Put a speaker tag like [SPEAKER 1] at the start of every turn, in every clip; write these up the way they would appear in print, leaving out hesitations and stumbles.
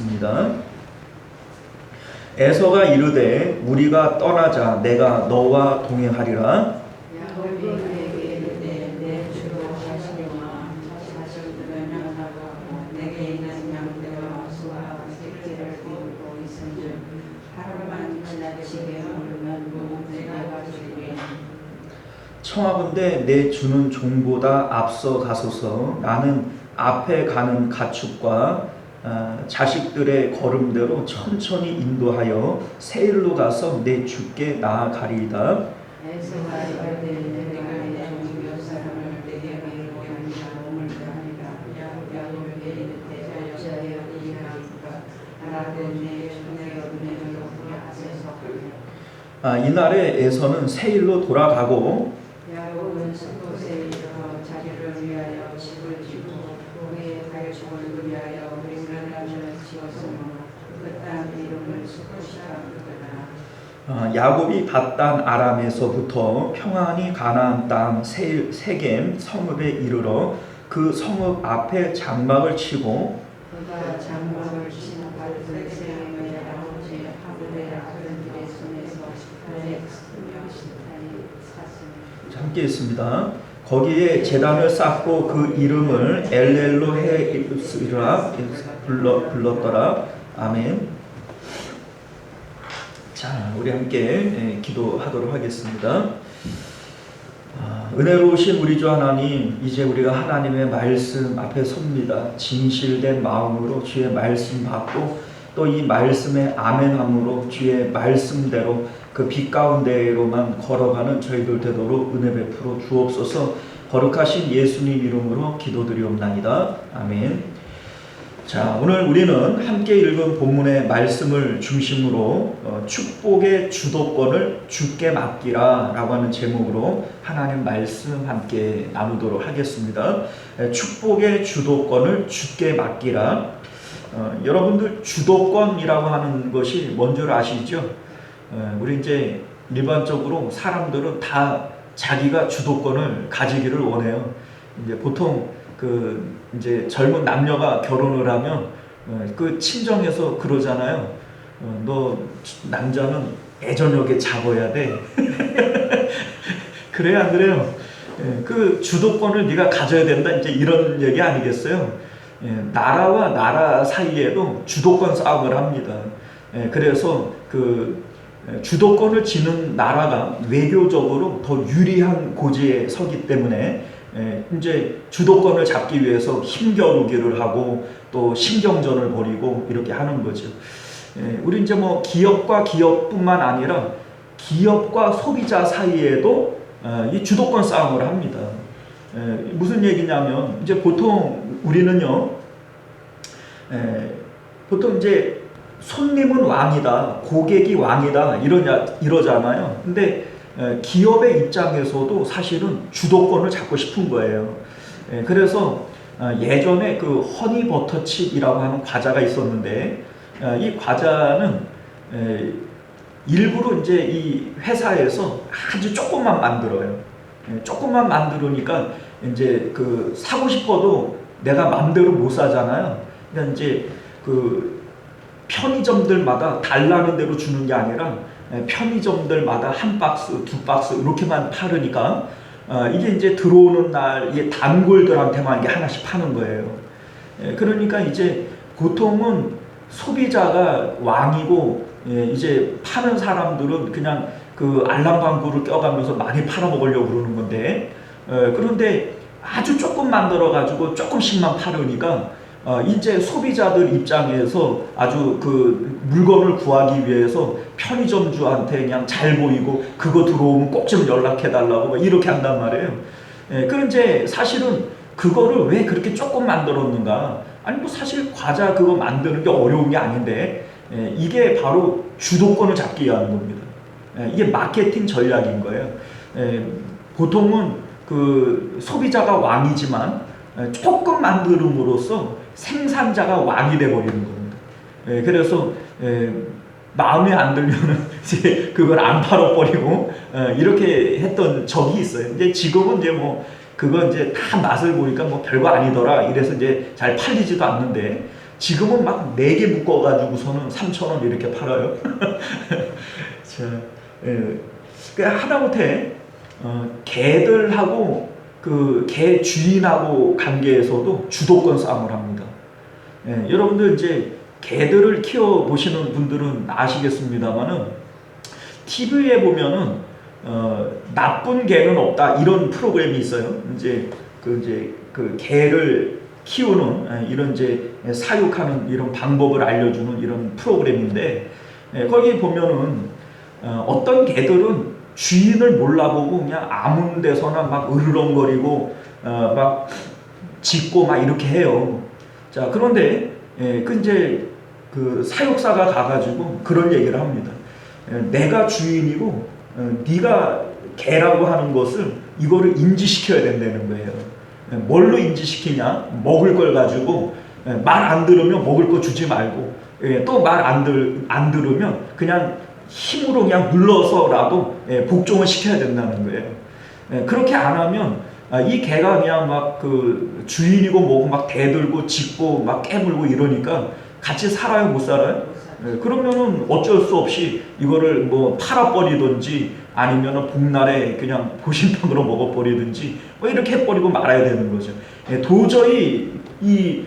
[SPEAKER 1] 읽겠습니다. 에서가 이르되 우리가 떠나자 내가 너와 동행하리라.
[SPEAKER 2] 야곱이 그에게 이르되 내 주로 가시려마 자식들을 나가고 내게 있는 양들과 소와 새끼를 비우고 있은즉 하루만 지나치게 오르면 내가 주리니
[SPEAKER 1] 청하건대 내 주는 종보다 앞서 가소서. 나는 앞에 가는 가축과 자식들의 걸음대로 천천히 인도하여 세일로 가서 내 주께 나아가리이다.
[SPEAKER 2] 에서가 이르되 내가 내 종 사람을 내게 이르고 몸을 다하리라. 야곱에게 이르되 어찌하여 이하리까 하라되 내 주의 은혜를 높게 하소서.
[SPEAKER 1] 이날에 에서는 세일로 돌아가고
[SPEAKER 2] 야곱은 숲곳에 이르러 자기를 위하여 집을 짓고 그의 가축을 위하여 맹랑을 지었으므로 그 땅 이름을 숲곳이라 부르더라.
[SPEAKER 1] 야곱이 밧단 아람에서부터 평안히 가나안 땅 세겜 성읍에 이르러 그 성읍 앞에 장막을 치고
[SPEAKER 2] 그가 장막을 친 세겜의 아버지 하물의 아들들의 손에서 100명씩 샀으니.
[SPEAKER 1] 함께 있습니다. 거기에 제단을 쌓고 그 이름을 엘렐로 헤이스라 불렀더라. 아멘. 자, 우리 함께 기도하도록 하겠습니다. 은혜로우신 우리 주 하나님, 이제 우리가 하나님의 말씀 앞에 섭니다. 진실된 마음으로 주의 말씀 받고 또 이 말씀에 아멘함으로 주의 말씀대로 그 빛 가운데로만 걸어가는 저희들 되도록 은혜 베풀어 주옵소서. 거룩하신 예수님 이름으로 기도드리옵나이다. 아멘. 자, 오늘 우리는 함께 읽은 본문의 말씀을 중심으로 축복의 주도권을 주께 맡기라 라고 하는 제목으로 하나님 말씀 함께 나누도록 하겠습니다. 축복의 주도권을 주께 맡기라. 여러분들 주도권이라고 하는 것이 뭔 줄 아시죠? 우리 이제 일반적으로 사람들은 다 자기가 주도권을 가지기를 원해요. 이제 보통 이제 젊은 남녀가 결혼을 하면 그 친정에서 그러잖아요. 너 남자는 애저녁에 잡아야 돼. 그래야 안 그래요? 그 주도권을 네가 가져야 된다. 이제 이런 얘기 아니겠어요? 나라와 나라 사이에도 주도권 싸움을 합니다. 그래서 그 주도권을 지는 나라가 외교적으로 더 유리한 고지에 서기 때문에 이제 주도권을 잡기 위해서 힘겨루기를 하고 또 신경전을 벌이고 이렇게 하는 거죠. 우리 이제 뭐 기업과 기업뿐만 아니라 기업과 소비자 사이에도 이 주도권 싸움을 합니다. 무슨 얘기냐면 이제 보통 우리는요, 보통 이제 손님은 왕이다, 고객이 왕이다 이러잖아요. 근데 기업의 입장에서도 사실은 주도권을 잡고 싶은 거예요. 그래서 예전에 그 허니버터칩이라고 하는 과자가 있었는데 이 과자는 일부러 이제 이 회사에서 아주 조금만 만들어요. 조금만 만들으니까 이제 그 사고 싶어도 내가 마음대로 못 사잖아요. 그러니까 이제 그 편의점들마다 달라는 대로 주는 게 아니라 편의점들마다 한 박스, 두 박스 이렇게만 팔으니까 이게 이제 들어오는 날 이 단골들한테만 이게 하나씩 파는 거예요. 그러니까 이제 보통은 소비자가 왕이고 이제 파는 사람들은 그냥 그 알랑방구를 껴가면서 많이 팔아먹으려고 그러는 건데 그런데 아주 조금 만들어가지고 조금씩만 팔으니까 이제 소비자들 입장에서 아주 그 물건을 구하기 위해서 편의점주한테 그냥 잘 보이고 그거 들어오면 꼭 좀 연락해달라고 이렇게 한단 말이에요. 그럼 이제 사실은 그거를 왜 그렇게 조금 만들었는가? 아니 뭐 사실 과자 그거 만드는 게 어려운 게 아닌데 이게 바로 주도권을 잡기 위한 겁니다. 이게 마케팅 전략인 거예요. 보통은 그 소비자가 왕이지만 조금 만들음으로써 생산자가 왕이 돼버리는 겁니다. 그래서 마음에 안 들면은 이제 그걸 안 팔아버리고 이렇게 했던 적이 있어요. 이제 지금은 이제 뭐 그거 이제 다 맛을 보니까 뭐 별거 아니더라 이래서 이제 잘 팔리지도 않는데 지금은 막 4개 묶어가지고서는 3,000원 이렇게 팔아요. 자, 그 하다못해 개들하고 그 개 주인하고 관계에서도 주도권 싸움을 합니다. 여러분들 이제 개들을 키워 보시는 분들은 아시겠습니다만은 TV에 보면은 나쁜 개는 없다 이런 프로그램이 있어요. 이제 그 개를 키우는 이런 이제 사육하는 이런 방법을 알려주는 이런 프로그램인데 거기 보면은 어떤 개들은 주인을 몰라보고 그냥 아무 데서나 막 으르렁거리고 막 짖고 막 이렇게 해요. 자, 그런데 그 이제 그 사육사가 가가지고 그런 얘기를 합니다. 내가 주인이고 네가 개라고 하는 것을 이거를 인지시켜야 된다는 거예요. 뭘로 인지시키냐? 먹을 걸 가지고 말 안 들으면 먹을 거 주지 말고 또 말 안 들으면 그냥 힘으로 그냥 눌러서라도 복종을 시켜야 된다는 거예요. 그렇게 안 하면 이 개가 그냥 막 그 주인이고 뭐고 막 대들고 짖고 막 깨물고 이러니까 같이 살아요, 못 살아요? 그러면은 어쩔 수 없이 이거를 뭐 팔아버리든지 아니면은 복날에 그냥 보신탕으로 먹어버리든지 뭐 이렇게 해버리고 말아야 되는 거죠. 도저히 이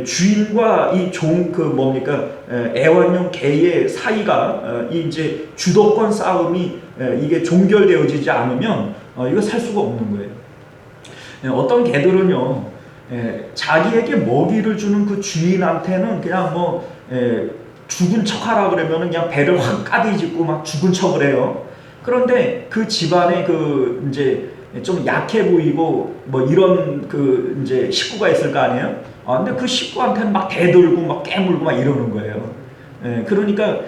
[SPEAKER 1] 주인과 이 종 그 뭡니까 애완용 개의 사이가 이 이제 주도권 싸움이 이게 종결되어지지 않으면 이거 살 수가 없는 거예요. 어떤 개들은요 자기에게 먹이를 주는 그 주인한테는 그냥 뭐 죽은 척하라 그러면은 그냥 배를 확 까디짓고 막 죽은 척을 해요. 그런데 그 집안에 그 이제 좀 약해 보이고 뭐 이런 그 이제 식구가 있을 거 아니에요? 근데 그 식구한테는 막 대들고 막 깨물고 막 이러는 거예요. 그러니까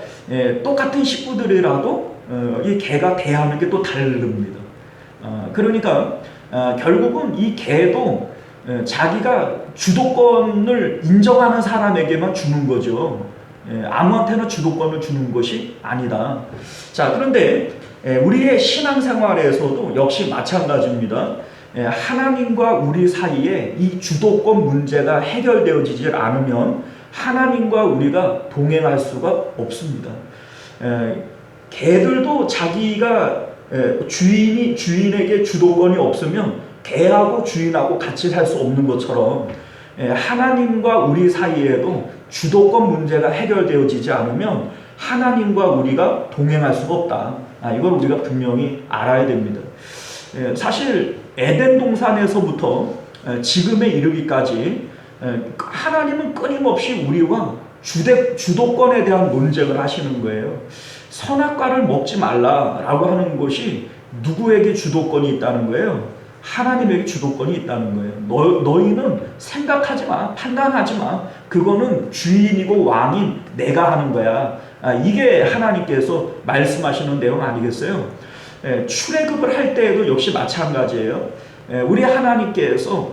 [SPEAKER 1] 똑같은 식구들이라도 이 개가 대하는 게 또 다릅니다. 그러니까 결국은 이 개도 자기가 주도권을 인정하는 사람에게만 주는 거죠. 아무한테나 주도권을 주는 것이 아니다. 자, 그런데 우리의 신앙생활에서도 역시 마찬가지입니다. 하나님과 우리 사이에 이 주도권 문제가 해결되어지지 않으면 하나님과 우리가 동행할 수가 없습니다. 개들도 자기가 주인에게 주도권이 없으면 개하고 주인하고 같이 살 수 없는 것처럼 하나님과 우리 사이에도 주도권 문제가 해결되어지지 않으면 하나님과 우리가 동행할 수가 없다. 이걸 우리가 분명히 알아야 됩니다. 사실 에덴 동산에서부터 지금에 이르기까지 하나님은 끊임없이 우리와 주도권에 대한 논쟁을 하시는 거예요. 선악과를 먹지 말라라고 하는 것이 누구에게 주도권이 있다는 거예요? 하나님에게 주도권이 있다는 거예요. 너희는 생각하지 마, 판단하지 마. 그거는 주인이고 왕인 내가 하는 거야. 이게 하나님께서 말씀하시는 내용 아니겠어요? 출애굽을 할 때에도 역시 마찬가지예요. 우리 하나님께서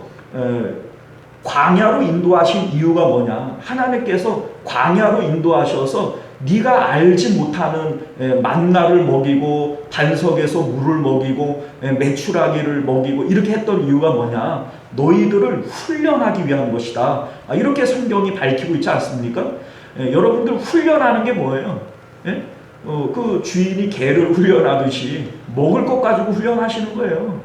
[SPEAKER 1] 광야로 인도하신 이유가 뭐냐? 하나님께서 광야로 인도하셔서 네가 알지 못하는 만나를 먹이고 반석에서 물을 먹이고 메추라기를 먹이고 이렇게 했던 이유가 뭐냐? 너희들을 훈련하기 위한 것이다. 이렇게 성경이 밝히고 있지 않습니까? 여러분들 훈련하는 게 뭐예요? 그 주인이 개를 훈련하듯이 먹을 것 가지고 훈련하시는 거예요.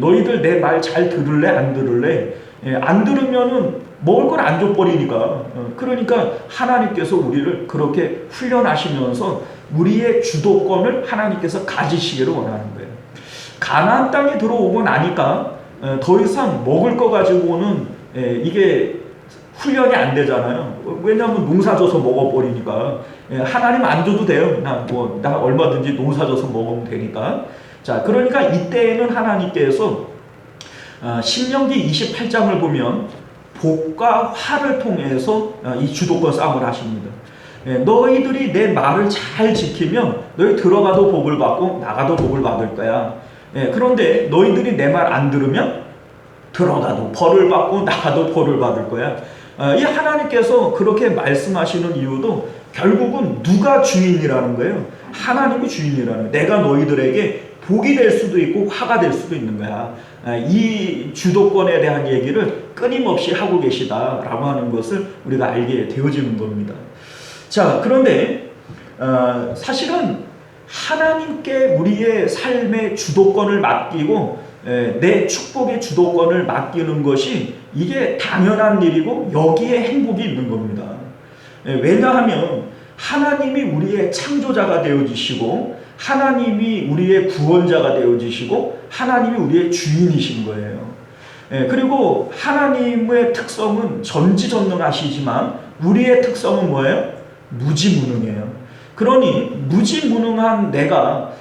[SPEAKER 1] 너희들 내 말 잘 들을래 안 들을래? 안 들으면은 먹을 걸 안 줘버리니까. 그러니까 하나님께서 우리를 그렇게 훈련하시면서 우리의 주도권을 하나님께서 가지시기를 원하는 거예요. 가나안 땅에 들어오고 나니까 더 이상 먹을 거 가지고는 이게 훈련이 안 되잖아요. 왜냐하면 농사져서 먹어버리니까. 하나님 안 줘도 돼요. 나 얼마든지 농사져서 먹으면 되니까. 자, 그러니까 이때에는 하나님께서 신명기 28장을 보면 복과 화를 통해서 이 주도권 싸움을 하십니다. 너희들이 내 말을 잘 지키면 너희 들어가도 복을 받고 나가도 복을 받을 거야. 그런데 너희들이 내 말 안 들으면 들어가도 벌을 받고 나가도 벌을 받을 거야. 이 하나님께서 그렇게 말씀하시는 이유도 결국은 누가 주인이라는 거예요? 하나님이 주인이라는 거예요. 내가 너희들에게 복이 될 수도 있고 화가 될 수도 있는 거야. 이 주도권에 대한 얘기를 끊임없이 하고 계시다라고 하는 것을 우리가 알게 되어지는 겁니다. 자, 그런데 사실은 하나님께 우리의 삶의 주도권을 맡기고 내 축복의 주도권을 맡기는 것이 이게 당연한 일이고 여기에 행복이 있는 겁니다. 왜냐하면 하나님이 우리의 창조자가 되어지시고 하나님이 우리의 구원자가 되어지시고 하나님이 우리의 주인이신 거예요. 그리고 하나님의 특성은 전지전능하시지만 우리의 특성은 뭐예요? 무지무능해요. 그러니 무지무능한 내가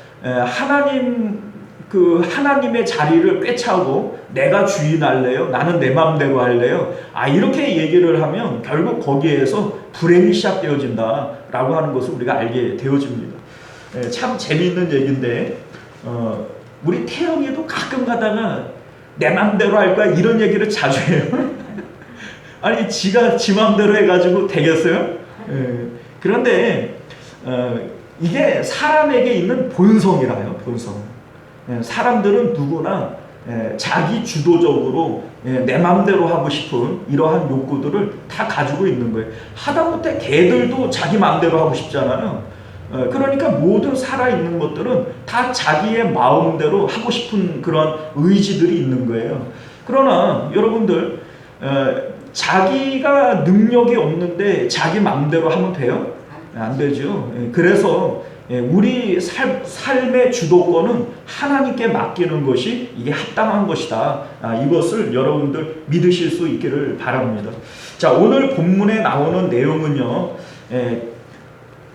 [SPEAKER 1] 하나님의 자리를 꿰차고 내가 주인할래요? 나는 내 마음대로 할래요? 이렇게 얘기를 하면 결국 거기에서 불행이 시작되어진다라고 하는 것을 우리가 알게 되어집니다. 참 재미있는 얘기인데 우리 태영이도 가끔 가다가 내 마음대로 할 거야 이런 얘기를 자주 해요. 아니 지가 지 마음대로 해가지고 되겠어요? 그런데 이게 사람에게 있는 본성이라요. 본성. 사람들은 누구나 자기 주도적으로 내 마음대로 하고 싶은 이러한 욕구들을 다 가지고 있는 거예요. 하다못해 개들도 자기 마음대로 하고 싶잖아요. 그러니까 모든 살아있는 것들은 다 자기의 마음대로 하고 싶은 그런 의지들이 있는 거예요. 그러나 여러분들 자기가 능력이 없는데 자기 마음대로 하면 돼요? 안 되죠. 그래서 우리 삶의 주도권은 하나님께 맡기는 것이 이게 합당한 것이다. 이것을 여러분들 믿으실 수 있기를 바랍니다. 자, 오늘 본문에 나오는 내용은요.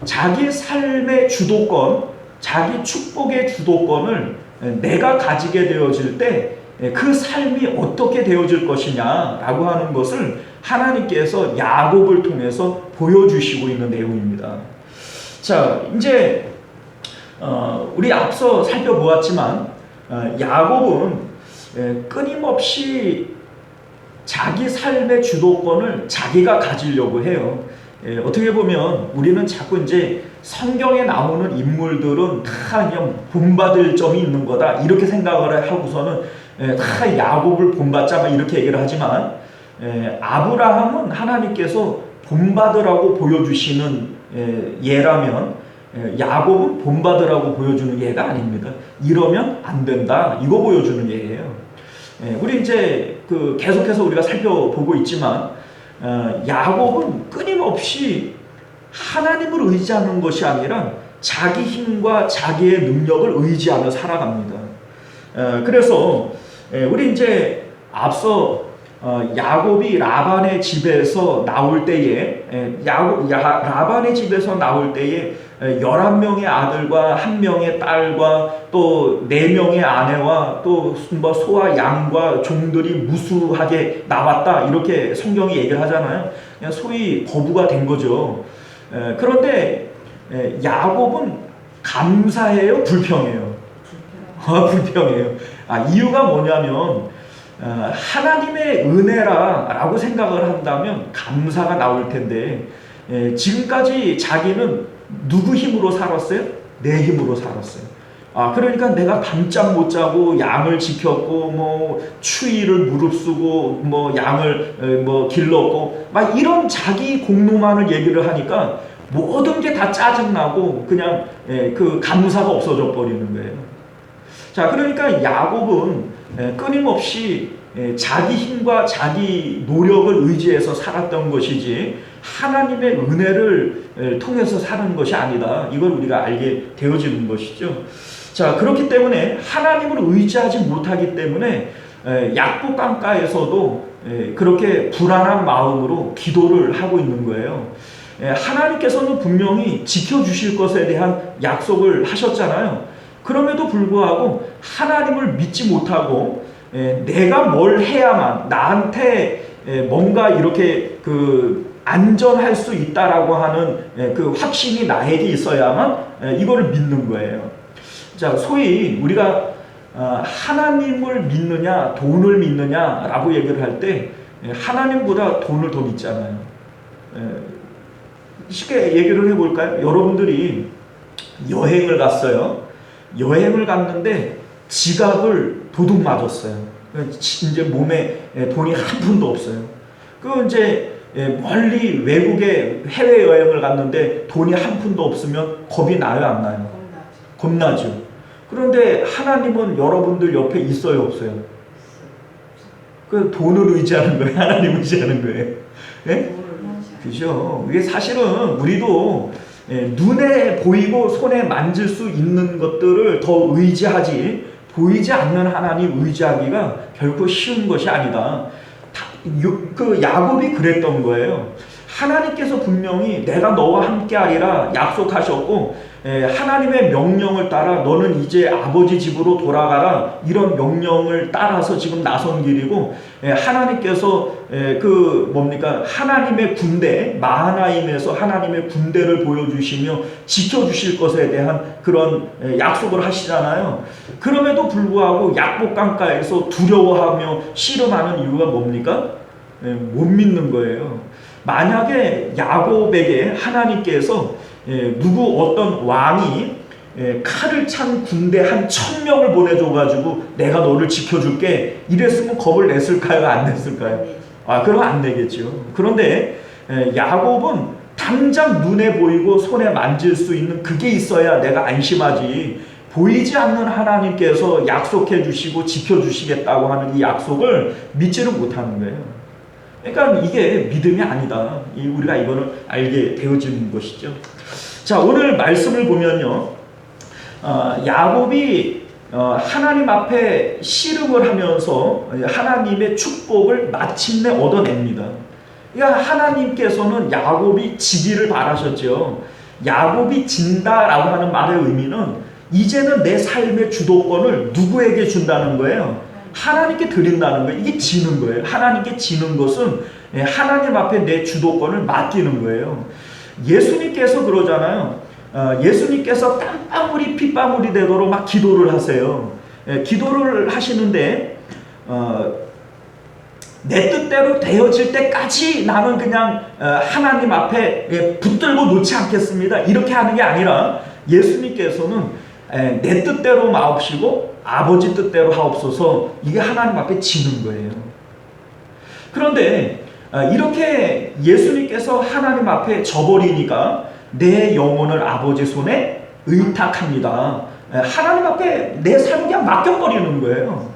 [SPEAKER 1] 자기 삶의 주도권, 자기 축복의 주도권을 내가 가지게 되어질 때 그 삶이 어떻게 되어질 것이냐라고 하는 것을 하나님께서 야곱을 통해서 보여주시고 있는 내용입니다. 자, 이제 우리 앞서 살펴보았지만 야곱은 끊임없이 자기 삶의 주도권을 자기가 가지려고 해요. 어떻게 보면 우리는 자꾸 이제 성경에 나오는 인물들은 다 그냥 본받을 점이 있는 거다 이렇게 생각을 하고서는 다 야곱을 본받자 이렇게 얘기를 하지만 아브라함은 하나님께서 본받으라고 보여주시는 예라면 야곱은 본받으라고 보여주는 예가 아닙니다. 이러면 안 된다 이거 보여주는 예예요. 우리 이제 계속해서 우리가 살펴보고 있지만 야곱은 끊임없이 하나님을 의지하는 것이 아니라 자기 힘과 자기의 능력을 의지하며 살아갑니다. 그래서 우리 이제 앞서 야곱이 라반의 집에서 나올 때에 라반의 집에서 나올 때에 11명의 아들과 1명의 딸과 또 4명의 아내와 또 소와 양과 종들이 무수하게 나왔다 이렇게 성경이 얘기를 하잖아요. 그냥 소위 거부가 된 거죠. 그런데 야곱은 감사해요? 불평해요? 불평해요. 이유가 뭐냐면 하나님의 은혜라고 생각을 한다면 감사가 나올 텐데 지금까지 자기는 누구 힘으로 살았어요? 내 힘으로 살았어요. 그러니까 내가 밤잠 못 자고 양을 지켰고 추위를 무릅쓰고 양을 길렀고 막 이런 자기 공로만을 얘기를 하니까 모든 게 다 짜증나고 그냥 그 감사가 없어져 버리는 거예요. 자, 그러니까 야곱은 끊임없이 자기 힘과 자기 노력을 의지해서 살았던 것이지 하나님의 은혜를 통해서 사는 것이 아니다. 이걸 우리가 알게 되어지는 것이죠. 자, 그렇기 때문에 하나님을 의지하지 못하기 때문에 약국 강가에서도 그렇게 불안한 마음으로 기도를 하고 있는 거예요. 하나님께서는 분명히 지켜주실 것에 대한 약속을 하셨잖아요. 그럼에도 불구하고 하나님을 믿지 못하고 내가 뭘 해야만 나한테 뭔가 이렇게 안전할 수 있다라고 하는 그 확신이 나에게 있어야만 이거를 믿는 거예요. 자, 소위 우리가 하나님을 믿느냐 돈을 믿느냐라고 얘기를 할 때 하나님보다 돈을 더 믿잖아요. 쉽게 얘기를 해볼까요? 여러분들이 여행을 갔어요. 여행을 갔는데 지갑을 도둑 맞았어요. 이제 몸에 돈이 한 푼도 없어요. 그 이제 멀리 외국에 해외 여행을 갔는데 돈이 한 푼도 없으면 겁이 나요, 안 나요? 겁나죠. 그런데 하나님은 여러분들 옆에 있어요, 없어요? 그 돈을 의지하는 거예요, 하나님 의지하는 거예요. 예? 그죠? 이게 사실은 우리도 눈에 보이고 손에 만질 수 있는 것들을 더 의지하지, 보이지 않는 하나님 의지하기가 결코 쉬운 것이 아니다. 그 야곱이 그랬던 거예요. 하나님께서 분명히 내가 너와 함께하리라 약속하셨고, 하나님의 명령을 따라 너는 이제 아버지 집으로 돌아가라, 이런 명령을 따라서 지금 나선 길이고, 하나님께서 하나님의 군대, 마하나임에서 하나님의 군대를 보여주시며 지켜주실 것에 대한 그런 약속을 하시잖아요. 그럼에도 불구하고 약복강가에서 두려워하며 씨름하는 이유가 뭡니까? 못 믿는 거예요. 만약에 야곱에게 하나님께서 어떤 왕이 칼을 찬 군대 한 1000명을 보내줘가지고 내가 너를 지켜줄게 이랬으면 겁을 냈을까요? 안 냈을까요? 그럼 안 내겠죠. 그런데 야곱은 당장 눈에 보이고 손에 만질 수 있는 그게 있어야 내가 안심하지, 보이지 않는 하나님께서 약속해 주시고 지켜주시겠다고 하는 이 약속을 믿지를 못하는 거예요. 그러니까 이게 믿음이 아니다. 우리가 이거는 알게 되어지는 것이죠. 자, 오늘 말씀을 보면요, 야곱이 하나님 앞에 씨름을 하면서 하나님의 축복을 마침내 얻어냅니다. 그러니까 하나님께서는 야곱이 지기를 바라셨죠. 야곱이 진다라고 하는 말의 의미는 이제는 내 삶의 주도권을 누구에게 준다는 거예요? 하나님께 드린다는 거예요. 이게 지는 거예요. 하나님께 지는 것은 하나님 앞에 내 주도권을 맡기는 거예요. 예수님께서 그러잖아요. 예수님께서 땀방울이 핏방울이 되도록 막 기도를 하세요. 기도를 하시는데 내 뜻대로 되어질 때까지 나는 그냥 하나님 앞에 붙들고 놓지 않겠습니다, 이렇게 하는 게 아니라 예수님께서는 내 뜻대로 마옵시고 아버지 뜻대로 하옵소서, 이게 하나님 앞에 지는 거예요. 그런데 이렇게 예수님께서 하나님 앞에 져버리니까 내 영혼을 아버지 손에 의탁합니다. 하나님 앞에 내 삶을 그냥 맡겨버리는 거예요.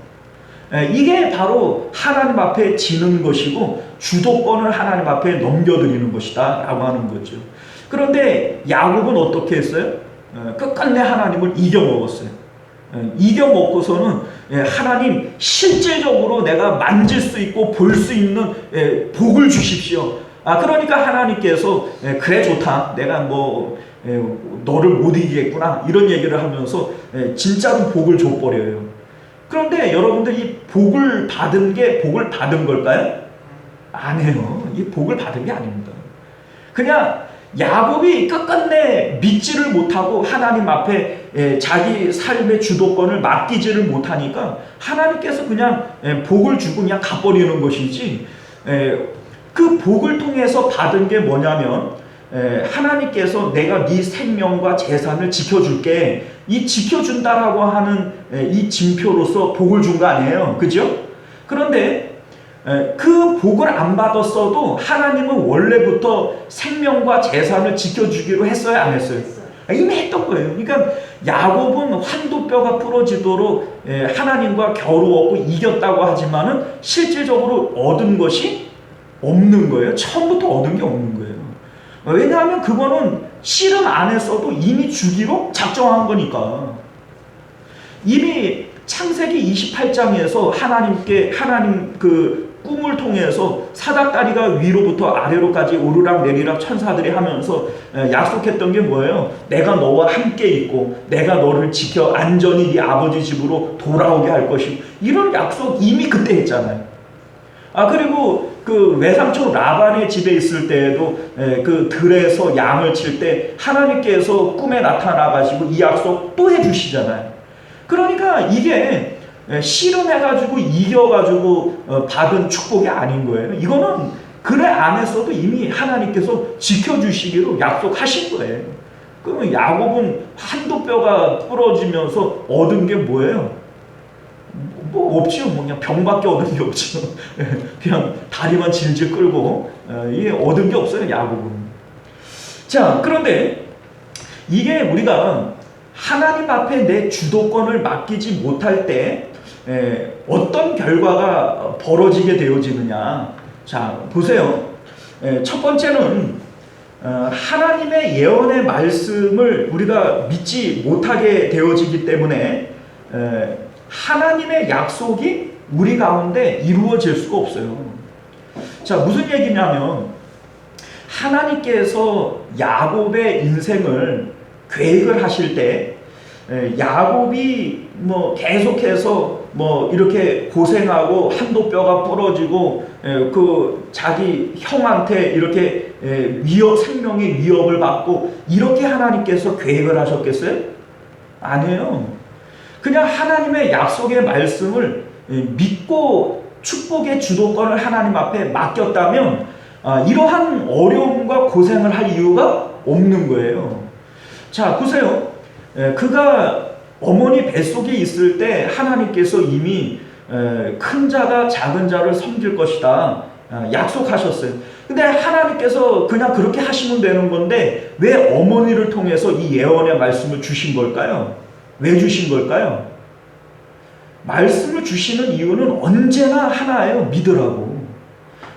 [SPEAKER 1] 이게 바로 하나님 앞에 지는 것이고 주도권을 하나님 앞에 넘겨드리는 것이다 라고 하는 거죠. 그런데 야곱은 어떻게 했어요? 끝끝내 하나님을 이겨먹었어요. 이겨먹고서는 하나님 실질적으로 내가 만질 수 있고 볼 수 있는 복을 주십시오. 그러니까 하나님께서 그래 좋다, 내가 너를 못 이기겠구나, 이런 얘기를 하면서 진짜로 복을 줘버려요. 그런데 여러분들, 이 복을 받은 게 복을 받은 걸까요? 아니에요. 이 복을 받은 게 아닙니다. 그냥 야곱이 끝끝내 믿지를 못하고 하나님 앞에 자기 삶의 주도권을 맡기지를 못하니까 하나님께서 그냥 복을 주고 그냥 가버리는 것이지, 그 복을 통해서 받은 게 뭐냐면 하나님께서 내가 네 생명과 재산을 지켜줄게, 이 지켜준다라고 하는 이 징표로서 복을 준 거 아니에요. 그죠? 그런데 그 복을 안 받았어도 하나님은 원래부터 생명과 재산을 지켜주기로 했어요, 안 했어요? 이미 했던 거예요. 그러니까 야곱은 환도뼈가 부러지도록 하나님과 겨루었고 이겼다고 하지만은 실질적으로 얻은 것이 없는 거예요. 처음부터 얻은 게 없는 거예요. 왜냐하면 그거는 씨름 안 했어도 이미 주기로 작정한 거니까. 이미 창세기 28장에서 하나님 그 꿈을 통해서 사닥다리가 위로부터 아래로까지 오르락 내리락 천사들이 하면서 약속했던 게 뭐예요? 내가 너와 함께 있고 내가 너를 지켜 안전히 네 아버지 집으로 돌아오게 할 것이고, 이런 약속 이미 그때 했잖아요. 그리고 그 외삼촌 라반의 집에 있을 때에도 그 들에서 양을 칠 때 하나님께서 꿈에 나타나가지고 이 약속 또 해주시잖아요. 그러니까 이게 씨름해가지고 이겨가지고 받은 축복이 아닌 거예요. 이거는 그래 안 했어도 이미 하나님께서 지켜주시기로 약속하신 거예요. 그러면 야곱은 한도 뼈가 부러지면서 얻은 게 뭐예요? 뭐 없지요. 뭐 그냥 병밖에 얻은 게 없죠. 그냥 다리만 질질 끌고 이게 얻은 게 없어요, 야곱은. 자, 그런데 이게 우리가 하나님 앞에 내 주도권을 맡기지 못할 때 어떤 결과가 벌어지게 되어지느냐. 자, 보세요. 첫 번째는 하나님의 예언의 말씀을 우리가 믿지 못하게 되어지기 때문에 하나님의 약속이 우리 가운데 이루어질 수가 없어요. 자, 무슨 얘기냐면 하나님께서 야곱의 인생을 계획을 하실 때 야곱이 뭐 계속해서 뭐 이렇게 고생하고 한도 뼈가 부러지고 그 자기 형한테 이렇게 생명의 위협을 받고 이렇게 하나님께서 계획을 하셨겠어요? 아니에요. 그냥 하나님의 약속의 말씀을 믿고 축복의 주도권을 하나님 앞에 맡겼다면 이러한 어려움과 고생을 할 이유가 없는 거예요. 자, 보세요. 그가 어머니 뱃속에 있을 때 하나님께서 이미 큰 자가 작은 자를 섬길 것이다 약속하셨어요. 근데 하나님께서 그냥 그렇게 하시면 되는 건데 왜 어머니를 통해서 이 예언의 말씀을 주신 걸까요? 왜 주신 걸까요? 말씀을 주시는 이유는 언제나 하나예요. 믿으라고.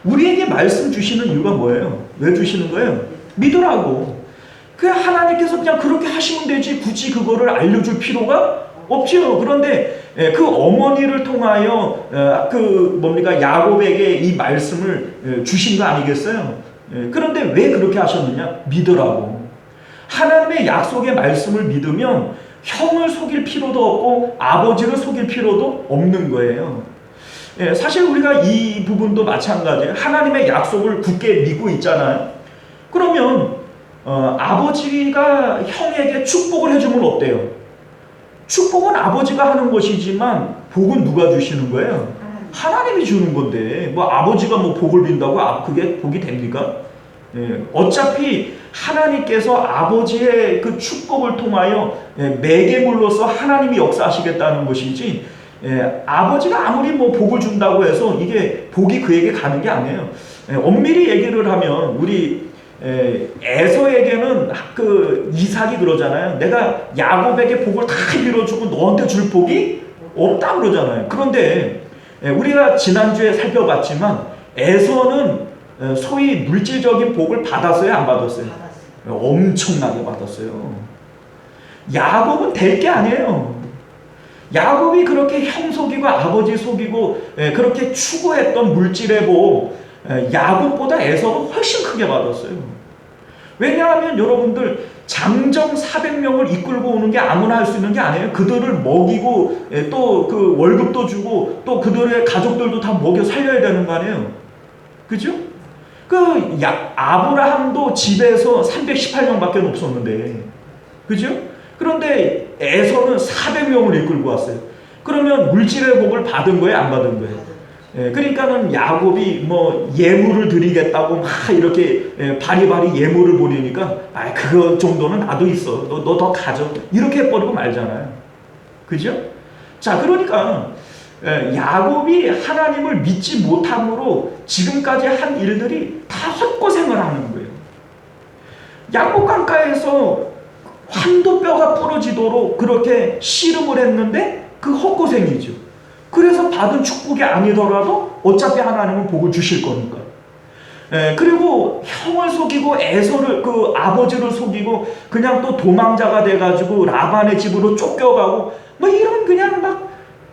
[SPEAKER 1] 우리에게 말씀 주시는 이유가 뭐예요? 왜 주시는 거예요? 믿으라고. 그냥 하나님께서 그냥 그렇게 하시면 되지 굳이 그거를 알려줄 필요가 없죠. 그런데 그 어머니를 통하여 야곱에게 이 말씀을 주신 거 아니겠어요? 그런데 왜 그렇게 하셨느냐? 믿으라고. 하나님의 약속의 말씀을 믿으면 형을 속일 필요도 없고 아버지를 속일 필요도 없는 거예요. 사실 우리가 이 부분도 마찬가지예요. 하나님의 약속을 굳게 믿고 있잖아요. 그러면 아버지가 형에게 축복을 해주면 어때요? 축복은 아버지가 하는 것이지만 복은 누가 주시는 거예요? 하나님이 주는 건데 뭐 아버지가 뭐 복을 빈다고 그게 복이 됩니까? 어차피 하나님께서 아버지의 그 축복을 통하여 매개물로서 하나님이 역사하시겠다는 것이지 아버지가 아무리 뭐 복을 준다고 해서 이게 복이 그에게 가는 게 아니에요. 엄밀히 얘기를 하면 우리 에서에게는 그 이삭이 그러잖아요. 내가 야곱에게 복을 다 빌어주고 너한테 줄 복이 없다 그러잖아요. 그런데 우리가 지난주에 살펴봤지만 에서는 소위 물질적인 복을 받았어요? 안 받았어요? 엄청나게 받았어요. 야곱은 될 게 아니에요. 야곱이 그렇게 형 속이고 아버지 속이고 그렇게 추구했던 물질의 복 야곱보다 에서가 훨씬 크게 받았어요. 왜냐하면 여러분들 장정 400명을 이끌고 오는 게 아무나 할 수 있는 게 아니에요. 그들을 먹이고 또 그 월급도 주고 또 그들의 가족들도 다 먹여 살려야 되는 거 아니에요. 그죠? 아브라함도 집에서 318명밖에 없었는데 그죠? 그런데 에서는 400명을 이끌고 왔어요. 그러면 물질의 복을 받은 거예요? 안 받은 거예요? 그러니까는 야곱이 뭐 예물을 드리겠다고 막 이렇게 바리바리 예물을 보내니까 그거 정도는 나도 있어. 너 더 가져. 이렇게 해버리고 말잖아요. 그죠? 자, 그러니까 야곱이 하나님을 믿지 못함으로 지금까지 한 일들이 다 헛고생을 하는 거예요. 야곱 강가에서 한도뼈가 부러지도록 그렇게 씨름을 했는데 그 헛고생이죠. 그래서 받은 축복이 아니더라도 어차피 하나님은 복을 주실 거니까. 그리고 형을 속이고 에서를 그 아버지를 속이고 그냥 또 도망자가 돼가지고 라반의 집으로 쫓겨가고 뭐 이런 그냥 막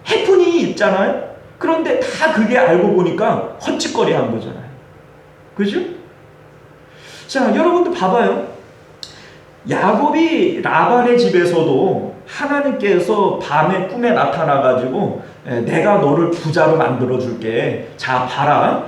[SPEAKER 1] 해프닝이 있잖아요. 그런데 다 그게 알고 보니까 헛짓거리 한 거잖아요. 그죠? 자, 여러분들 봐봐요. 야곱이 라반의 집에서도 하나님께서 밤에 꿈에 나타나가지고 내가 너를 부자로 만들어줄게. 자, 봐라.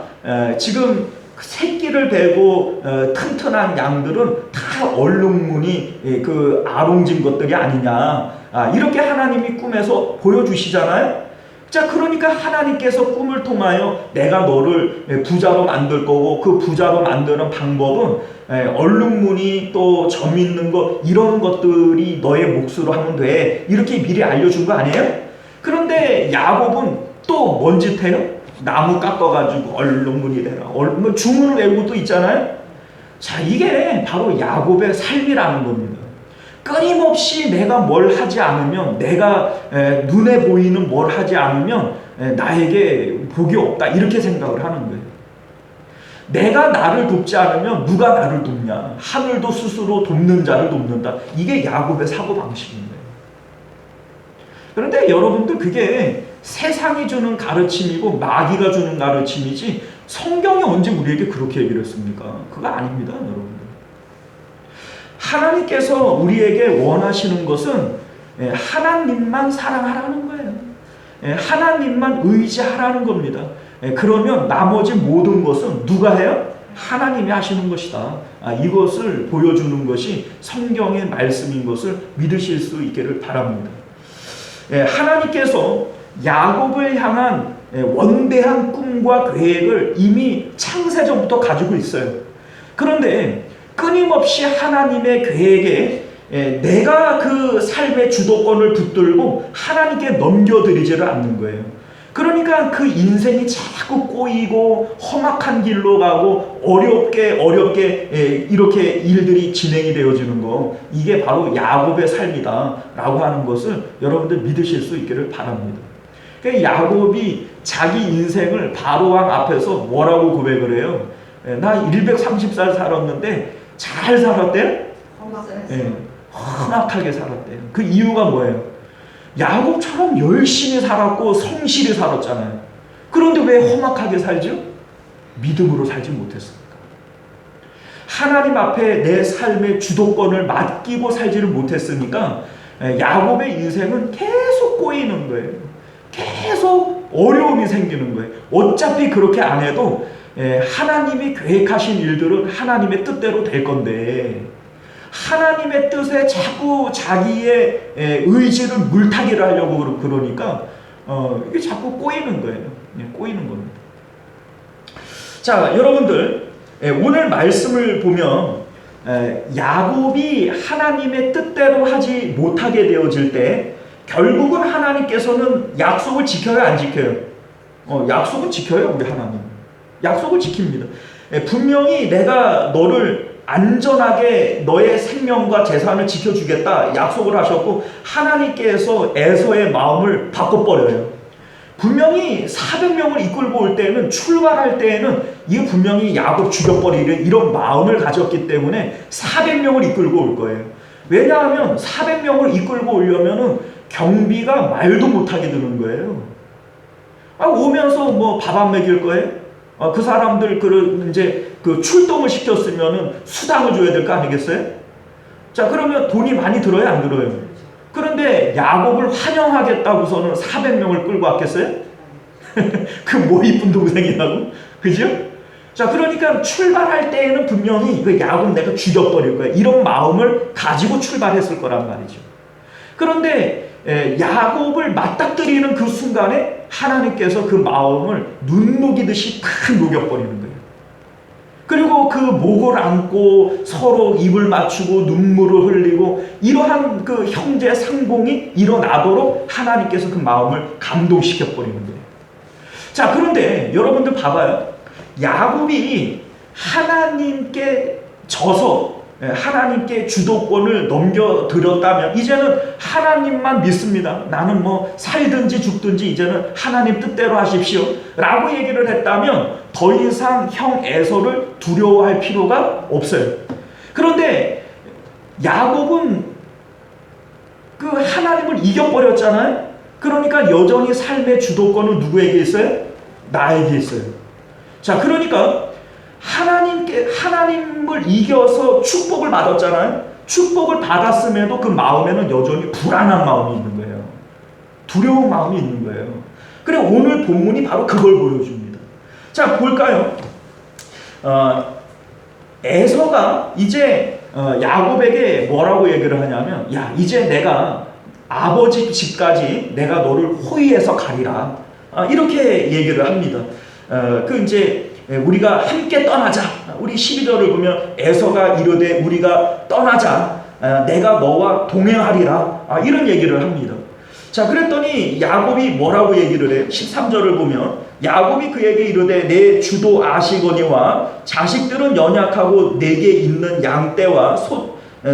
[SPEAKER 1] 지금 새끼를 베고 튼튼한 양들은 다 얼룩무늬 그 아롱진 것들이 아니냐. 이렇게 하나님이 꿈에서 보여주시잖아요. 자, 그러니까 하나님께서 꿈을 통하여 내가 너를 부자로 만들 거고 그 부자로 만드는 방법은 얼룩무늬 또 점 있는 거 이런 것들이 너의 몫으로 하면 돼. 이렇게 미리 알려준 거 아니에요? 그런데 야곱은 또 뭔 짓 해요? 나무 깎아가지고 얼룩무늬 되라. 뭐 주문을 외우고 또 있잖아요. 자, 이게 바로 야곱의 삶이라는 겁니다. 끊임없이 내가 뭘 하지 않으면, 내가 눈에 보이는 뭘 하지 않으면 나에게 복이 없다, 이렇게 생각을 하는 거예요. 내가 나를 돕지 않으면 누가 나를 돕냐. 하늘도 스스로 돕는 자를 돕는다. 이게 야곱의 사고방식입니다. 그런데 여러분들, 그게 세상이 주는 가르침이고 마귀가 주는 가르침이지 성경이 언제 우리에게 그렇게 얘기를 했습니까? 그거 아닙니다, 여러분들. 하나님께서 우리에게 원하시는 것은 하나님만 사랑하라는 거예요. 하나님만 의지하라는 겁니다. 그러면 나머지 모든 것은 누가 해요? 하나님이 하시는 것이다. 이것을 보여주는 것이 성경의 말씀인 것을 믿으실 수 있기를 바랍니다. 하나님께서 야곱을 향한 원대한 꿈과 계획을 이미 창세전부터 가지고 있어요. 그런데 끊임없이 하나님의 계획에 내가 그 삶의 주도권을 붙들고 하나님께 넘겨드리지를 않는 거예요. 그러니까 그 인생이 자꾸 꼬이고 험악한 길로 가고 어렵게 이렇게 일들이 진행이 되어지는 거, 이게 바로 야곱의 삶이다 라고 하는 것을 여러분들 믿으실 수 있기를 바랍니다. 그러니까 야곱이 자기 인생을 바로왕 앞에서 뭐라고 고백을 해요? 나 130살 살았는데 잘 살았대요? 험악하게 살았대요. 그 이유가 뭐예요? 야곱처럼 열심히 살았고 성실히 살았잖아요. 그런데 왜 험악하게 살죠? 믿음으로 살지 못했습니까? 하나님 앞에 내 삶의 주도권을 맡기고 살지를 못했으니까 야곱의 인생은 계속 꼬이는 거예요. 계속 어려움이 생기는 거예요. 어차피 그렇게 안 해도 하나님이 계획하신 일들은 하나님의 뜻대로 될 건데 하나님의 뜻에 자꾸 자기의 의지를 물타기를 하려고 그러니까 이게 자꾸 꼬이는 거예요. 꼬이는 겁니다. 자, 여러분들, 오늘 말씀을 보면 야곱이 하나님의 뜻대로 하지 못하게 되어질 때 결국은 하나님께서는 약속을 지켜요, 안 지켜요? 약속은 지켜요. 우리 하나님 약속을 지킵니다. 분명히 내가 너를 안전하게 너의 생명과 재산을 지켜주겠다 약속을 하셨고, 하나님께서 에서의 마음을 바꿔버려요. 분명히 400명을 이끌고 올 때는, 출발할 때에는 이거 분명히 야곱 죽여버리는 이런 마음을 가졌기 때문에 400명을 이끌고 올 거예요. 왜냐하면 400명을 이끌고 오려면은 경비가 말도 못하게 드는 거예요. 오면서 뭐 밥 안 먹일 거예요? 그 사람들 이제 그 출동을 시켰으면은 수당을 줘야 될 거 아니겠어요? 자, 그러면 돈이 많이 들어요, 안 들어요? 그런데 야곱을 환영하겠다고서는 400명을 끌고 왔겠어요? 그 뭐 이쁜 동생이라고? 그죠? 자, 그러니까 출발할 때에는 분명히 그 야곱 내가 죽여버릴 거야, 이런 마음을 가지고 출발했을 거란 말이죠. 그런데 야곱을 맞닥뜨리는 그 순간에 하나님께서 그 마음을 눈 녹이듯이 탁 녹여버리는 거예요. 그리고 그 목을 안고 서로 입을 맞추고 눈물을 흘리고 이러한 그 형제 상봉이 일어나도록 하나님께서 그 마음을 감동시켜버리는 거예요. 자, 그런데 여러분들 봐봐요. 야곱이 하나님께 져서 하나님께 주도권을 넘겨드렸다면 이제는 하나님만 믿습니다. 나는 뭐 살든지 죽든지 이제는 하나님 뜻대로 하십시오 라고 얘기를 했다면 더 이상 형 에서를 두려워할 필요가 없어요. 그런데 야곱은 그 하나님을 이겨버렸잖아요. 그러니까 여전히 삶의 주도권은 누구에게 있어요? 나에게 있어요. 자, 그러니까 하나님을 이겨서 축복을 받았잖아요. 축복을 받았음에도 그 마음에는 여전히 불안한 마음이 있는 거예요. 두려운 마음이 있는 거예요. 그래, 오늘 본문이 바로 그걸 보여줍니다. 자, 볼까요? 에서가 이제 야곱에게 뭐라고 얘기를 하냐면, 야, 이제 내가 아버지 집까지 내가 너를 호위해서 가리라. 이렇게 얘기를 합니다. 그 이제 우리가 함께 떠나자. 우리 12절을 보면 에서가 이르되 우리가 떠나자. 내가 너와 동행하리라. 이런 얘기를 합니다. 자, 그랬더니 야곱이 뭐라고 얘기를 해요? 13절을 보면 야곱이 그에게 이르되 내 주도 아시거니와 자식들은 연약하고 내게 있는 양떼와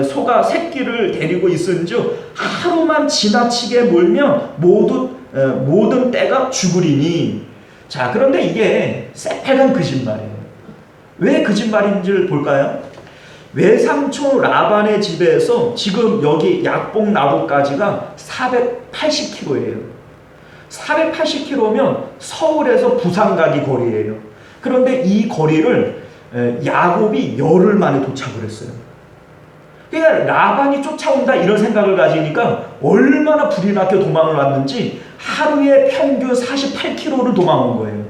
[SPEAKER 1] 소가 새끼를 데리고 있은즉 하루만 지나치게 몰면 모든 떼가 죽으리니. 자, 그런데 이게 새빨간 거짓말이에요. 왜 거짓말인지를 볼까요? 외삼촌 라반의 집에서 지금 여기 약봉 나루까지가 480km예요. 480km면 서울에서 부산 가기 거리예요. 그런데 이 거리를 야곱이 열흘 만에 도착을 했어요. 그러니까 라반이 쫓아온다 이런 생각을 가지니까 얼마나 불이 나게 도망을 왔는지 하루에 평균 48km를 도망온 거예요.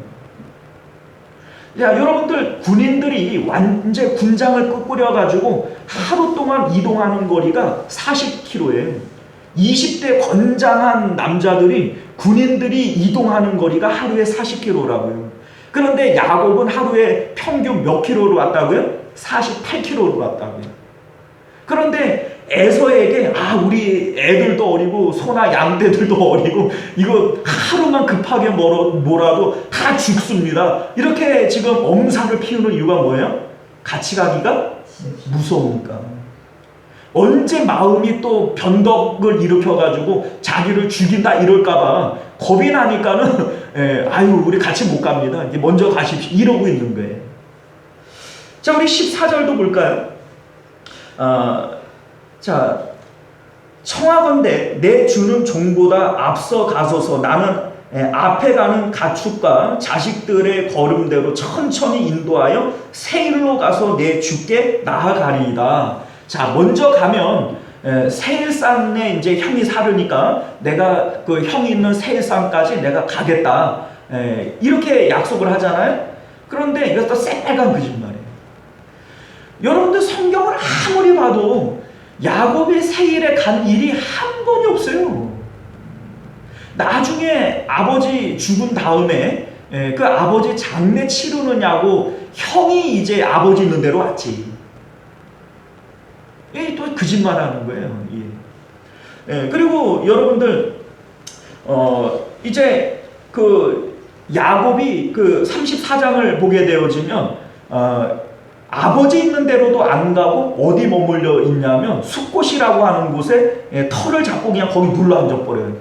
[SPEAKER 1] 야, 여러분들 군인들이 완전 군장을 끄꾸려 가지고 하루 동안 이동하는 거리가 40km예요. 20대 건장한 남자들이 군인들이 이동하는 거리가 하루에 40km라고요. 그런데 야곱은 하루에 평균 몇 킬로로 왔다고요? 48km로 왔다고요. 그런데 에서에게 우리 애들도 어리고 소나 양떼들도 어리고 이거 하루만 급하게 몰아도 다 죽습니다. 이렇게 지금 엄살을 피우는 이유가 뭐예요? 같이 가기가 무서우니까. 언제 마음이 또 변덕을 일으켜가지고 자기를 죽인다 이럴까봐 겁이 나니까는 우리 같이 못 갑니다. 이제 먼저 가십시오. 이러고 있는 거예요. 자, 우리 14절도 볼까요? 자, 청하건대 내 주는 종보다 앞서 가소서. 나는 앞에 가는 가축과 자식들의 걸음대로 천천히 인도하여 세일로 가서 내 주께 나아가리이다. 자, 먼저 가면 세일산에 이제 형이 살으니까 내가 그 형이 있는 세일산까지 내가 가겠다. 이렇게 약속을 하잖아요. 그런데 이것도 새빨간 거짓말이에요. 여러분들 성경을 아무리 봐도 야곱이 세일에 간 일이 한 번이 없어요. 나중에 아버지 죽은 다음에 그 아버지 장례 치르느냐고 형이 이제 아버지 있는 데로 왔지. 또 거짓말하는 거예요. 그리고 여러분들 이제 그 야곱이 그 34장을 보게 되어지면 아버지 있는 데로도 안 가고 어디 머물러 있냐면 숫곳이라고 하는 곳에 털을 잡고 그냥 거기 눌러 앉아버려요.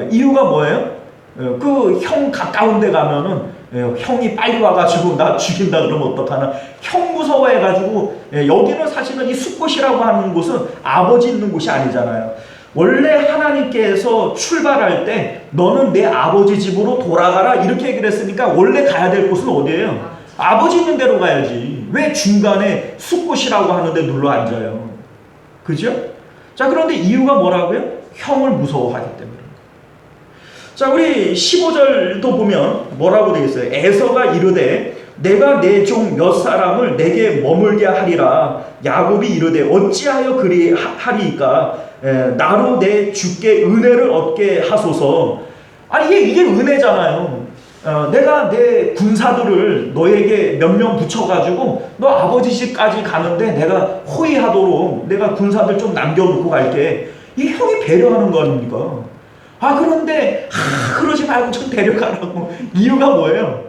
[SPEAKER 1] 이유가 뭐예요? 그 형 가까운 데 가면은 형이 빨리 와가지고 나 죽인다 그러면 어떡하나. 형 무서워해가지고 여기는 사실은 이 숫곳이라고 하는 곳은 아버지 있는 곳이 아니잖아요. 원래 하나님께서 출발할 때 너는 내 아버지 집으로 돌아가라 이렇게 얘기를 했으니까 원래 가야 될 곳은 어디예요? 아버지 있는 데로 가야지. 왜 중간에 숫곳이라고 하는데 눌러 앉아요? 그죠? 자, 그런데 이유가 뭐라고요? 형을 무서워하기 때문에. 자, 우리 15절도 보면 뭐라고 되겠어요? 에서가 이르되 내가 내 종 몇 사람을 내게 머물게 하리라. 야곱이 이르되 어찌하여 그리 하리이까? 나로 내 주께 은혜를 얻게 하소서. 이게 은혜잖아요. 내가 내 군사들을 너에게 몇 명 붙여가지고 너 아버지 집까지 가는데 내가 호위하도록 내가 군사들 좀 남겨놓고 갈게. 이 형이 배려하는 거 아닙니까? 그런데 그러지 말고 좀 데려가라고. 이유가 뭐예요?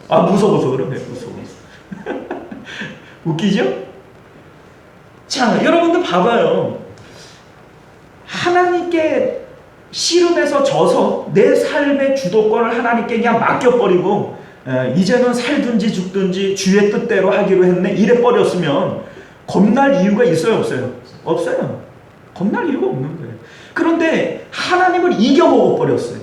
[SPEAKER 1] 무서워서 그러네. 무서워서. 웃기죠? 자, 여러분들 봐봐요. 하나님께 씨름해서 져서 내 삶의 주도권을 하나님께 그냥 맡겨버리고 이제는 살든지 죽든지 주의 뜻대로 하기로 했네 이래버렸으면 겁날 이유가 있어요? 없어요? 없어요. 겁날 이유가 없는 거예요. 그런데 하나님을 이겨먹어버렸어요.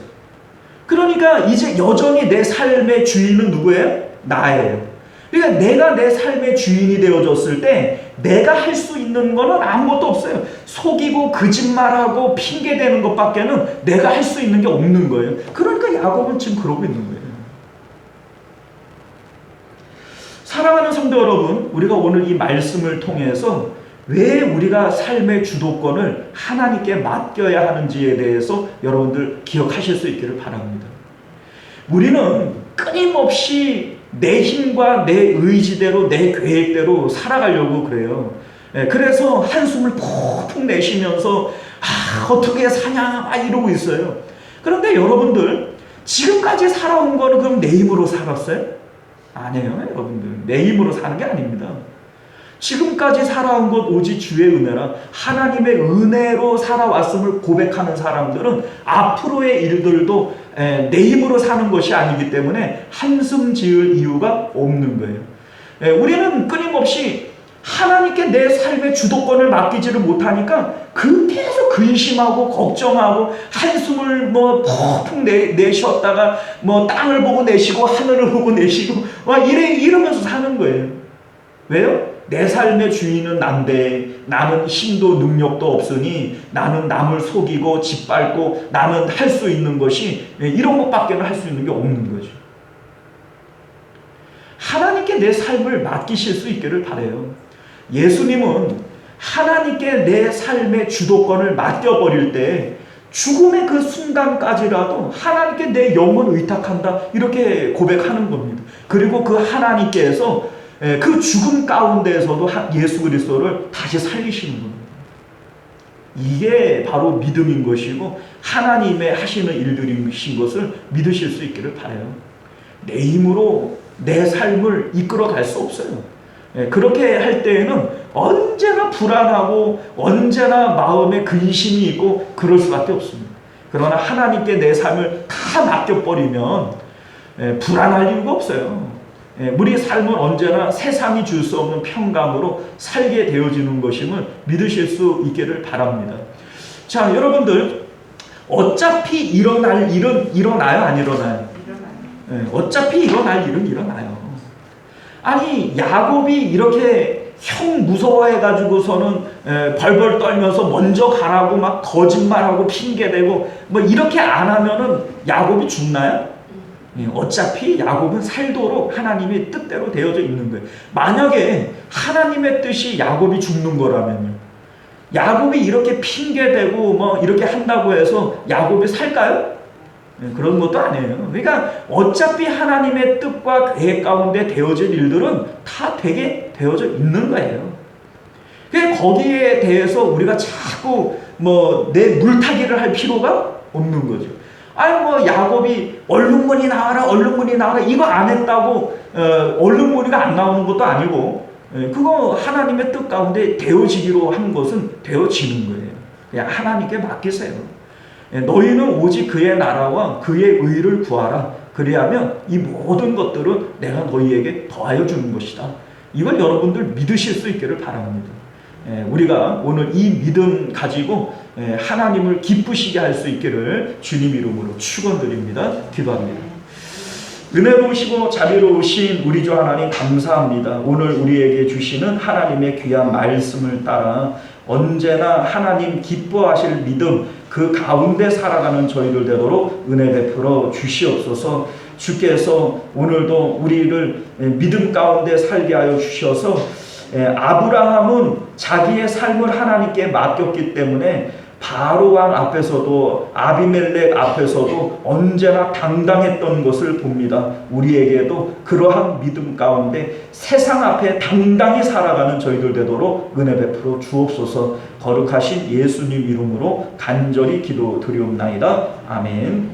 [SPEAKER 1] 그러니까 이제 여전히 내 삶의 주인은 누구예요? 나예요. 그러니까 내가 내 삶의 주인이 되어졌을 때 내가 할 수 있는 거는 아무것도 없어요. 속이고 거짓말하고 핑계대는 것밖에는 내가 할 수 있는 게 없는 거예요. 그러니까 야곱은 지금 그러고 있는 거예요. 사랑하는 성도 여러분, 우리가 오늘 이 말씀을 통해서 왜 우리가 삶의 주도권을 하나님께 맡겨야 하는지에 대해서 여러분들 기억하실 수 있기를 바랍니다. 우리는 끊임없이 내 힘과 내 의지대로 내 계획대로 살아가려고 그래요. 그래서 한숨을 푹푹 내쉬면서 어떻게 사냐 막 이러고 있어요. 그런데 여러분들 지금까지 살아온 거는 그럼 내 힘으로 살았어요? 아니에요. 여러분들 내 힘으로 사는 게 아닙니다. 지금까지 살아온 것 오직 주의 은혜라 하나님의 은혜로 살아왔음을 고백하는 사람들은 앞으로의 일들도 내 힘으로 사는 것이 아니기 때문에 한숨 지을 이유가 없는 거예요. 우리는 끊임없이 하나님께 내 삶의 주도권을 맡기지를 못하니까 계속 근심하고 걱정하고 한숨을 푹푹 내쉬었다가 땅을 보고 내쉬고 하늘을 보고 내쉬고 이러면서 사는 거예요. 왜요? 내 삶의 주인은 난데 나는 힘도 능력도 없으니 나는 남을 속이고 짓밟고 나는 할 수 있는 것이 이런 것밖에 할 수 있는 게 없는 거죠. 하나님께 내 삶을 맡기실 수 있기를 바라요. 예수님은 하나님께 내 삶의 주도권을 맡겨버릴 때 죽음의 그 순간까지라도 하나님께 내 영혼을 의탁한다 이렇게 고백하는 겁니다. 그리고 그 하나님께서 그 죽음 가운데에서도 예수 그리스도를 다시 살리시는 겁니다. 이게 바로 믿음인 것이고 하나님의 하시는 일들이신 것을 믿으실 수 있기를 바라요. 내 힘으로 내 삶을 이끌어 갈 수 없어요. 그렇게 할 때에는 언제나 불안하고 언제나 마음에 근심이 있고 그럴 수밖에 없습니다. 그러나 하나님께 내 삶을 다 맡겨버리면 불안할 이유가 없어요. 우리 삶은 언제나 세상이 줄 수 없는 평강으로 살게 되어지는 것임을 믿으실 수 있기를 바랍니다. 자, 여러분들 어차피 일어날 일은 일어나요? 안 일어나요? 어차피 일어날 일은 일어나요. 아니 야곱이 이렇게 형 무서워해가지고서는 벌벌 떨면서 먼저 가라고 막 거짓말하고 핑계대고 이렇게 안 하면은 야곱이 죽나요? 어차피 야곱은 살도록 하나님의 뜻대로 되어져 있는 거예요. 만약에 하나님의 뜻이 야곱이 죽는 거라면요, 야곱이 이렇게 핑계대고 이렇게 한다고 해서 야곱이 살까요? 그런 것도 아니에요. 그러니까 어차피 하나님의 뜻과 계획 가운데 되어질 일들은 다 되게 되어져 있는 거예요. 그러니까 거기에 대해서 우리가 자꾸 내 물타기를 할 필요가 없는 거죠. 아니 야곱이 얼룩무늬 나와라 이거 안 했다고 얼룩무늬가 안 나오는 것도 아니고 그거 하나님의 뜻 가운데 되어지기로 한 것은 되어지는 거예요. 그냥 하나님께 맡기세요. 너희는 오직 그의 나라와 그의 의를 구하라. 그리하면 이 모든 것들은 내가 너희에게 더하여 주는 것이다. 이걸 여러분들 믿으실 수 있기를 바랍니다. 우리가 오늘 이 믿음 가지고 하나님을 기쁘시게 할 수 있기를 주님 이름으로 축원드립니다. 기도합니다. 은혜로우시고 자비로우신 우리 주 하나님 감사합니다. 오늘 우리에게 주시는 하나님의 귀한 말씀을 따라 언제나 하나님 기뻐하실 믿음 그 가운데 살아가는 저희들 되도록 은혜 베풀어 주시옵소서. 주께서 오늘도 우리를 믿음 가운데 살게 하여 주셔서 아브라함은 자기의 삶을 하나님께 맡겼기 때문에 바로왕 앞에서도 아비멜렉 앞에서도 언제나 당당했던 것을 봅니다. 우리에게도 그러한 믿음 가운데 세상 앞에 당당히 살아가는 저희들 되도록 은혜 베풀어 주옵소서. 거룩하신 예수님 이름으로 간절히 기도드리옵나이다. 아멘.